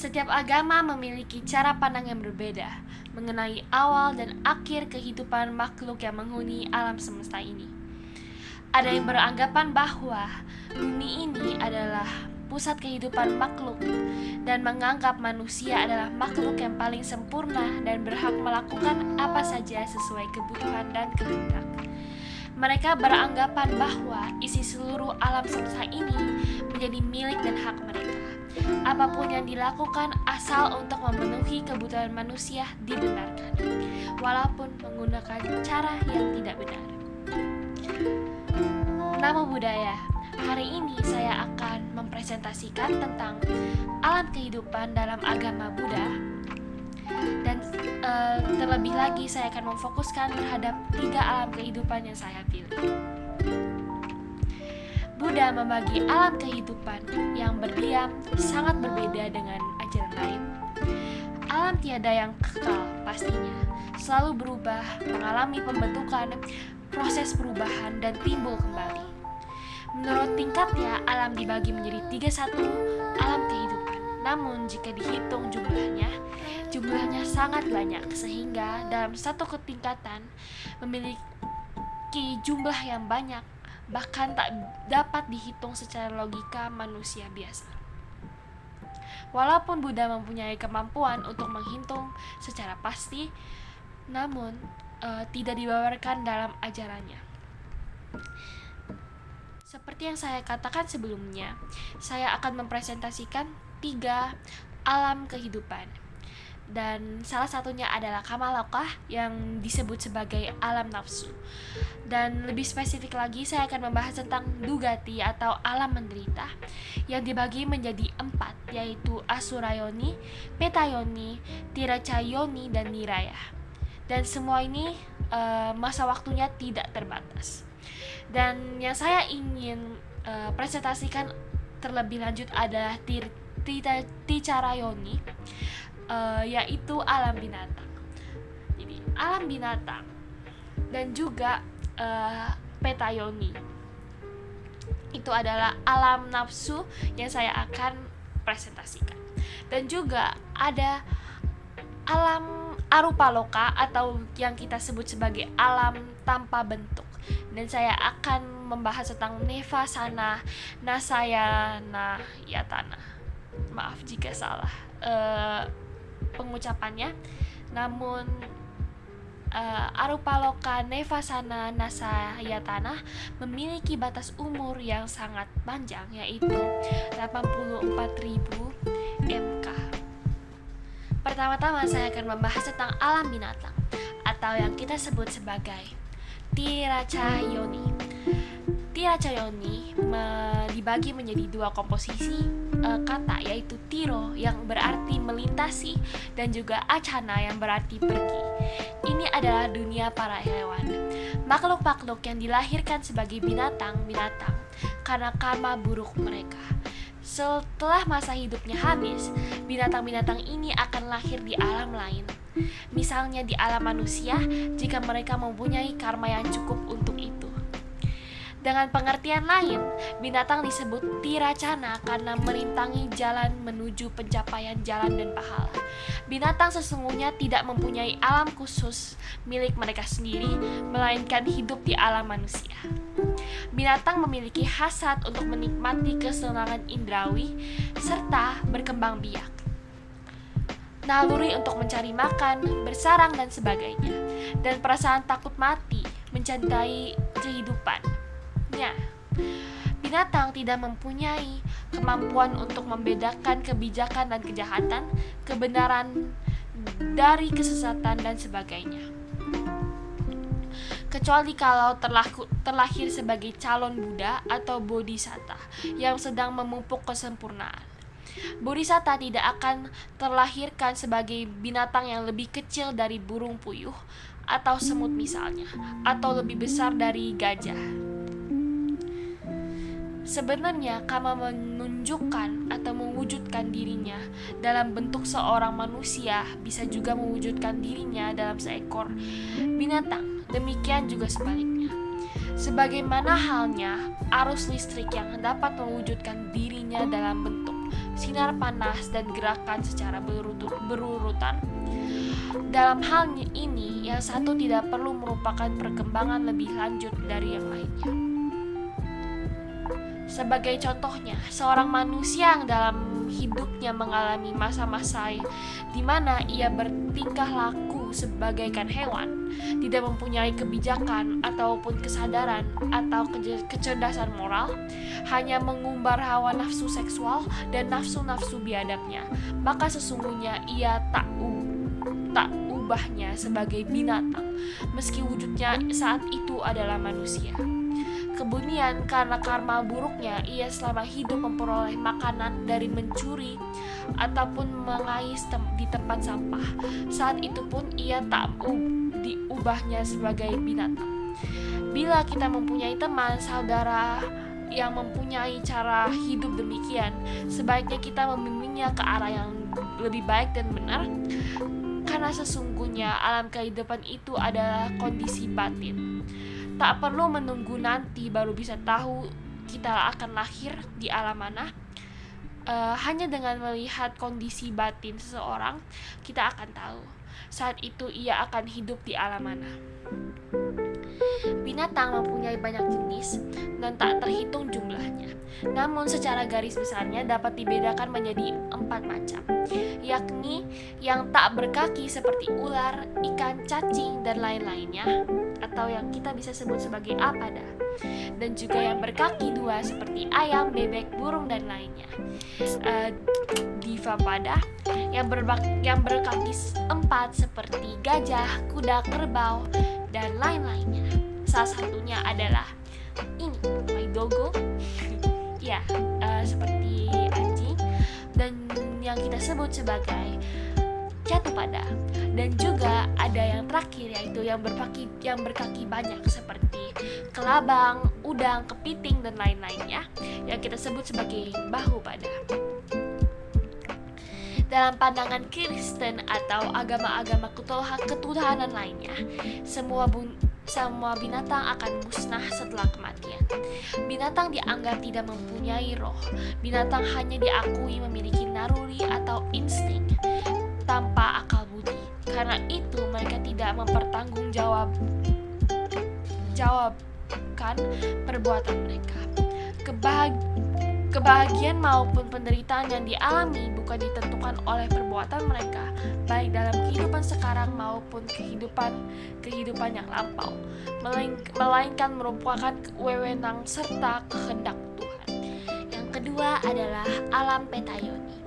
Setiap agama memiliki cara pandang yang berbeda mengenai awal dan akhir kehidupan makhluk yang menghuni alam semesta ini. Ada yang beranggapan bahwa bumi ini adalah pusat kehidupan makhluk dan menganggap manusia adalah makhluk yang paling sempurna dan berhak melakukan apa saja sesuai kebutuhan dan kehendak. Mereka beranggapan bahwa isi seluruh alam semesta ini menjadi milik dan hak mereka. Apapun yang dilakukan asal untuk memenuhi kebutuhan manusia dibenarkan, walaupun menggunakan cara yang tidak benar. Namo Buddhaya. Hari ini saya akan mempresentasikan tentang alam kehidupan dalam agama Buddha. Dan terlebih lagi saya akan memfokuskan terhadap 3 alam kehidupan yang saya pilih. Buddha membagi alam kehidupan yang berdiam sangat berbeda dengan ajaran lain. Alam tiada yang kekal pastinya, selalu berubah, mengalami pembentukan, proses perubahan, dan timbul kembali. Menurut tingkatnya, alam dibagi menjadi 31 alam kehidupan. Namun jika dihitung jumlahnya sangat banyak, sehingga dalam satu ketingkatan memiliki jumlah yang banyak, bahkan tak dapat dihitung secara logika manusia biasa. Walaupun Buddha mempunyai kemampuan untuk menghitung secara pasti, namun tidak dibawarkan dalam ajarannya. Seperti yang saya katakan sebelumnya, saya akan mempresentasikan 3 alam kehidupan. Dan salah satunya adalah Kamaloka yang disebut sebagai alam nafsu. Dan lebih spesifik lagi saya akan membahas tentang Dugati atau alam menderita yang dibagi menjadi 4, yaitu Asurayoni, Petayoni, Tiracayoni, dan Niraya. Dan semua ini masa waktunya tidak terbatas. Dan yang saya ingin presentasikan terlebih lanjut adalah Ticarayoni, yaitu alam binatang. Jadi alam binatang dan juga Petayoni itu adalah alam nafsu yang saya akan presentasikan. Dan juga ada alam Arupaloka atau yang kita sebut sebagai alam tanpa bentuk. Dan saya akan membahas tentang Nevasana, Nasayana, Yatana. Maaf jika salah pengucapannya. Namun Arupaloka, Nevasana, Nasayatana memiliki batas umur yang sangat panjang, yaitu 84.000 MK. Pertama-tama saya akan membahas tentang alam binatang atau yang kita sebut sebagai Tiracayoni. Tiracayoni dibagi menjadi 2 komposisi kata, yaitu tiro yang berarti melintasi dan juga acana yang berarti pergi. Ini adalah dunia para hewan, makhluk-makhluk yang dilahirkan sebagai binatang-binatang karena karma buruk mereka. Setelah masa hidupnya habis, binatang-binatang ini akan lahir di alam lain. Misalnya di alam manusia jika mereka mempunyai karma yang cukup untuk itu. Dengan pengertian lain, binatang disebut tiracana karena merintangi jalan menuju pencapaian jalan dan pahala. Binatang sesungguhnya tidak mempunyai alam khusus milik mereka sendiri, melainkan hidup di alam manusia. Binatang memiliki hasrat untuk menikmati kesenangan indrawi serta berkembang biak, naluri untuk mencari makan, bersarang, dan sebagainya, dan perasaan takut mati, mencintai kehidupan. Binatang tidak mempunyai kemampuan untuk membedakan kebijakan dan kejahatan, kebenaran dari kesesatan, dan sebagainya. Kecuali kalau terlahir sebagai calon Buddha atau Bodhisatta yang sedang memupuk kesempurnaan. Bodhisatta tidak akan terlahirkan sebagai binatang yang lebih kecil dari burung puyuh atau semut misalnya, atau lebih besar dari gajah. Sebenarnya karma menunjukkan atau mewujudkan dirinya dalam bentuk seorang manusia, bisa juga mewujudkan dirinya dalam seekor binatang. Demikian juga sebaliknya. Sebagaimana halnya arus listrik yang dapat mewujudkan dirinya dalam bentuk sinar panas, dan gerakan secara berurutan. Dalam hal ini, yang satu tidak perlu merupakan perkembangan lebih lanjut dari yang lainnya. Sebagai contohnya, seorang manusia yang dalam hidupnya mengalami masa-masa di mana ia bertingkah laku sebagaikan hewan, tidak mempunyai kebijakan ataupun kesadaran atau kecerdasan moral, hanya mengumbar hawa nafsu seksual dan nafsu-nafsu biadabnya, maka sesungguhnya ia tak ubahnya sebagai binatang, meski wujudnya saat itu adalah manusia. Kemudian karena karma buruknya, ia selama hidup memperoleh makanan dari mencuri ataupun mengais di tempat sampah. Saat itu pun ia tak diubahnya sebagai binatang. Bila kita mempunyai teman, saudara yang mempunyai cara hidup demikian, sebaiknya kita membimbingnya ke arah yang lebih baik dan benar, karena sesungguhnya alam kehidupan itu adalah kondisi batin. Tak perlu menunggu nanti baru bisa tahu kita akan lahir di alam mana. Hanya dengan melihat kondisi batin seseorang, kita akan tahu saat itu ia akan hidup di alam mana. Binatang mempunyai banyak jenis dan tak terhitung jumlahnya. Namun secara garis besarnya dapat dibedakan menjadi 4 macam, yakni yang tak berkaki seperti ular, ikan, cacing, dan lain-lainnya, atau yang kita bisa sebut sebagai apada, dan juga yang berkaki 2 seperti ayam, bebek, burung, dan lainnya. Divapada yang berkaki 4 seperti gajah, kuda, kerbau, dan lain-lainnya. Salah satunya adalah ini, my doggo, ya, seperti anjing, dan yang kita sebut sebagai catupada. Dan juga ada yang terakhir, yaitu yang berkaki banyak seperti kelabang, udang, kepiting, dan lain-lainnya, yang kita sebut sebagai bahupada. Dalam pandangan Kristen atau agama-agama ketuhanan lainnya, semua binatang akan musnah setelah kematian. Binatang dianggap tidak mempunyai roh. Binatang hanya diakui memiliki naruri atau insting tanpa akal budi. Karena itu mereka tidak mempertanggungjawabkan perbuatan mereka. Kebahagiaan maupun penderitaan yang dialami bukan ditentukan oleh perbuatan mereka, baik dalam kehidupan sekarang maupun kehidupan yang lampau, melainkan merupakan wewenang serta kehendak Tuhan. Yang kedua adalah alam petayoni.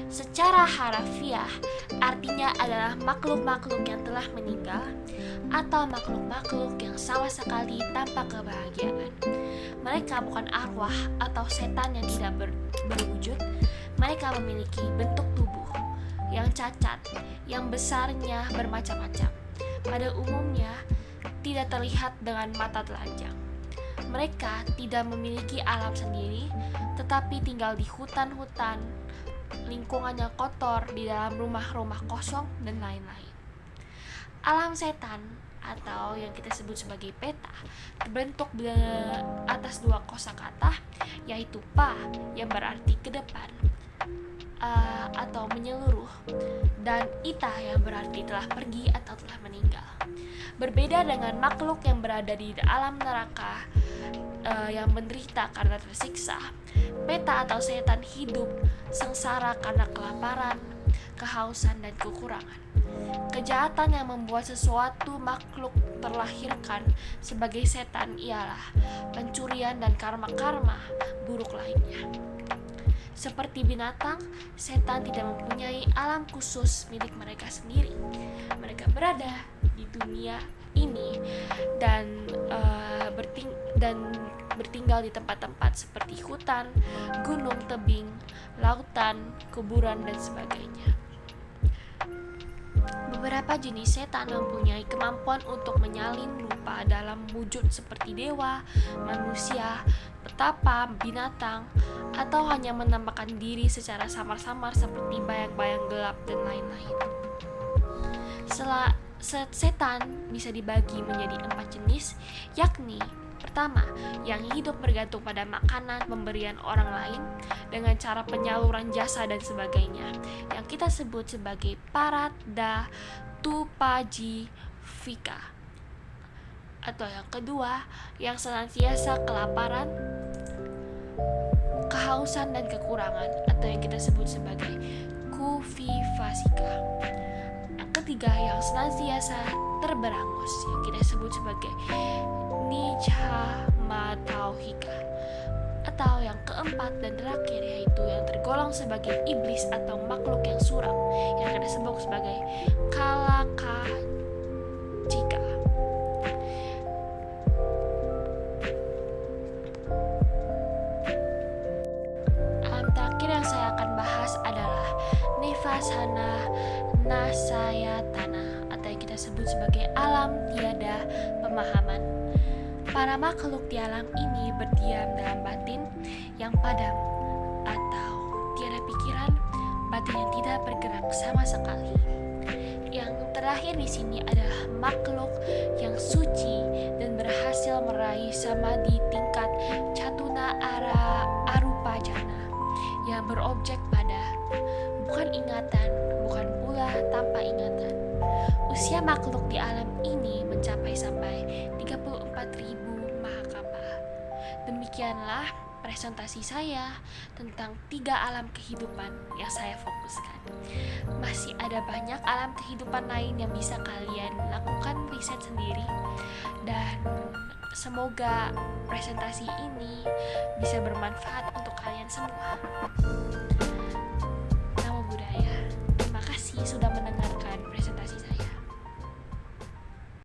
Secara harafiah, artinya adalah makhluk-makhluk yang telah meninggal atau makhluk-makhluk yang sama sekali tanpa kebahagiaan. Mereka bukan arwah atau setan yang tidak berwujud. Mereka memiliki bentuk tubuh yang cacat, yang besarnya bermacam-macam. Pada umumnya, tidak terlihat dengan mata telanjang. Mereka tidak memiliki alam sendiri, tetapi tinggal di hutan-hutan, lingkungannya kotor, di dalam rumah-rumah kosong, dan lain-lain. Alam setan atau yang kita sebut sebagai peta terbentuk atas 2 kosakata, yaitu pa yang berarti ke depan atau menyeluruh, dan ita yang berarti telah pergi atau telah meninggal. Berbeda dengan makhluk yang berada di alam neraka yang menderita karena tersiksa, peta atau setan hidup sengsara karena kelaparan, kehausan, dan kekurangan. Kejahatan yang membuat sesuatu makhluk terlahirkan sebagai setan ialah pencurian dan karma-karma buruk lainnya. Seperti binatang, setan tidak mempunyai alam khusus milik mereka sendiri. Mereka berada di dunia ini dan bertinggal di tempat-tempat seperti hutan, gunung, tebing, lautan, kuburan, dan sebagainya. Beberapa jenis setan mempunyai kemampuan untuk menyalin rupa dalam wujud seperti dewa, manusia, petapa, binatang, atau hanya menampakkan diri secara samar-samar seperti bayang-bayang gelap dan lain-lain. Setan bisa dibagi menjadi 4 jenis, yakni Pertama, yang hidup bergantung pada makanan pemberian orang lain dengan cara penyaluran jasa dan sebagainya, yang kita sebut sebagai Paratda Tupajivika. Atau yang kedua, yang senantiasa kelaparan, kehausan dan kekurangan, atau yang kita sebut sebagai Kuvivasika. Yang ketiga, yang senantiasa terberangus, yang kita sebut sebagai Nijhamatauhika. Atau yang keempat dan terakhir, yaitu yang tergolong sebagai iblis atau makhluk yang suram, yang kita sebut sebagai Kalakajika. Terakhir yang saya akan bahas adalah Nivasana Nasayatana, atau yang kita sebut sebagai alam tiada pemahaman. Para makhluk di alam ini berdiam dalam batin yang padam atau tiada pikiran, batin yang tidak bergerak sama sekali. Yang terakhir di sini adalah makhluk yang suci dan berhasil meraih samadhi tingkat Catuna Arupajana, yang berobjek pada bukan ingatan, bukan pula tanpa ingatan. Usia makhluk di alam ini mencapai sampai 34.000 mahakapa. Demikianlah presentasi saya tentang 3 alam kehidupan yang saya fokuskan. Masih ada banyak alam kehidupan lain yang bisa kalian lakukan riset sendiri, dan semoga presentasi ini bisa bermanfaat untuk kalian semua. Namo Buddhaya. Terima kasih sudah mendengarkan presentasi saya.